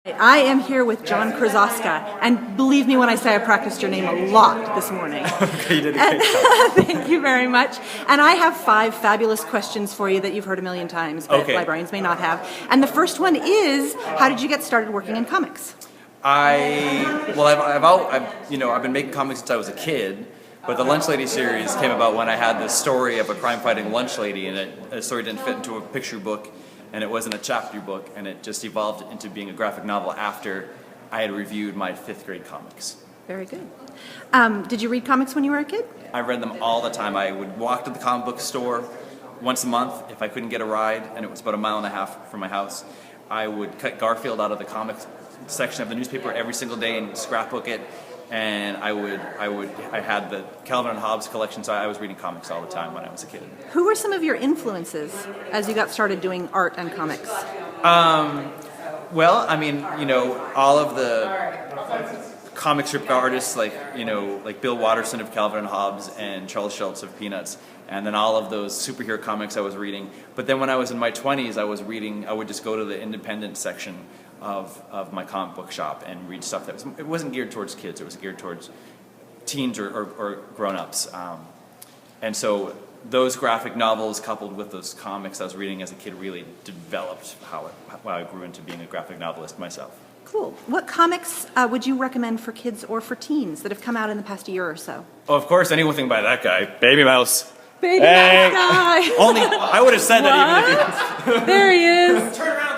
I am here with John Krosoczka, and believe me when I say I practiced your name a lot this morning. Okay, you did a great job. Thank you very much. And I have 5 fabulous questions for you that you've heard a million times, but librarians may not have. And the first one is, how did you get started working in comics? I've been making comics since I was a kid, but the Lunch Lady series came about when I had this story of a crime-fighting lunch lady, and the story didn't fit into a picture book, and it wasn't a chapter book, and it just evolved into being a graphic novel after I had reviewed my 5th grade comics. Very good. Did you read comics when you were a kid? I read them all the time. I would walk to the comic book store once a month if I couldn't get a ride, and it was about a mile and a half from my house. I would cut Garfield out of the comics section of the newspaper every single day and scrapbook it, and I had the Calvin and Hobbes collection, so I was reading comics all the time when I was a kid. Who were some of your influences as you got started doing art and comics? Well, I mean, all of the comic strip artists like Bill Watterson of Calvin and Hobbes and Charles Schultz of Peanuts, and then all of those superhero comics I was reading. But then when I was in my 20s, I would just go to the independent section of my comic book shop and read stuff it wasn't geared towards kids, it was geared towards teens or grown-ups. And so those graphic novels coupled with those comics I was reading as a kid really developed how I grew into being a graphic novelist myself. Cool. What comics would you recommend for kids or for teens that have come out in the past year or so? Oh, of course, anything by that guy, Baby Mouse. Baby Mouse guy! Only, I would have said that even if he... There he is! Turn around!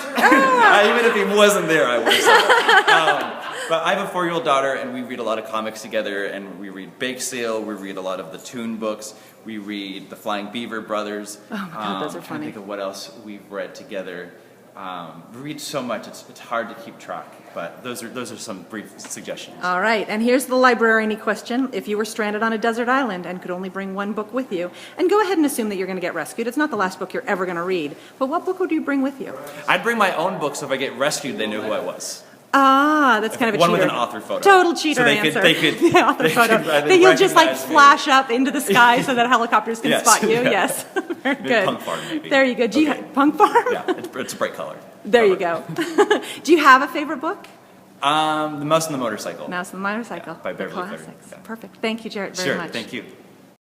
Even if he wasn't there, I would have said that. But I have a 4-year-old daughter, and we read a lot of comics together, and we read Bake Sale, we read a lot of the Toon books, we read the Flying Beaver Brothers. Oh my God, those are funny. I'm trying to think of what else we've read together. We read so much, it's hard to keep track, but those are some brief suggestions. All right, and here's the librarian-y question. If you were stranded on a desert island and could only bring one book with you, and go ahead and assume that you're going to get rescued, it's not the last book you're ever going to read, but what book would you bring with you? I'd bring my own book, so if I get rescued, they knew who I was. Ah, that's kind of a one cheater. One with an author photo. Total cheater so answer. The author photo. Then you'll just flash up into the sky so that helicopters can spot you. Yeah. Yes, very good. Punk farm, maybe. There you go. Do you Punk farm? Yeah, it's a bright color. There you go. Do you have a favorite book? The Mouse and the Motorcycle. Mouse and the Motorcycle. Yeah, by Beverly Classics. Yeah. Perfect. Thank you, Jarrett, very much. Sure, thank you.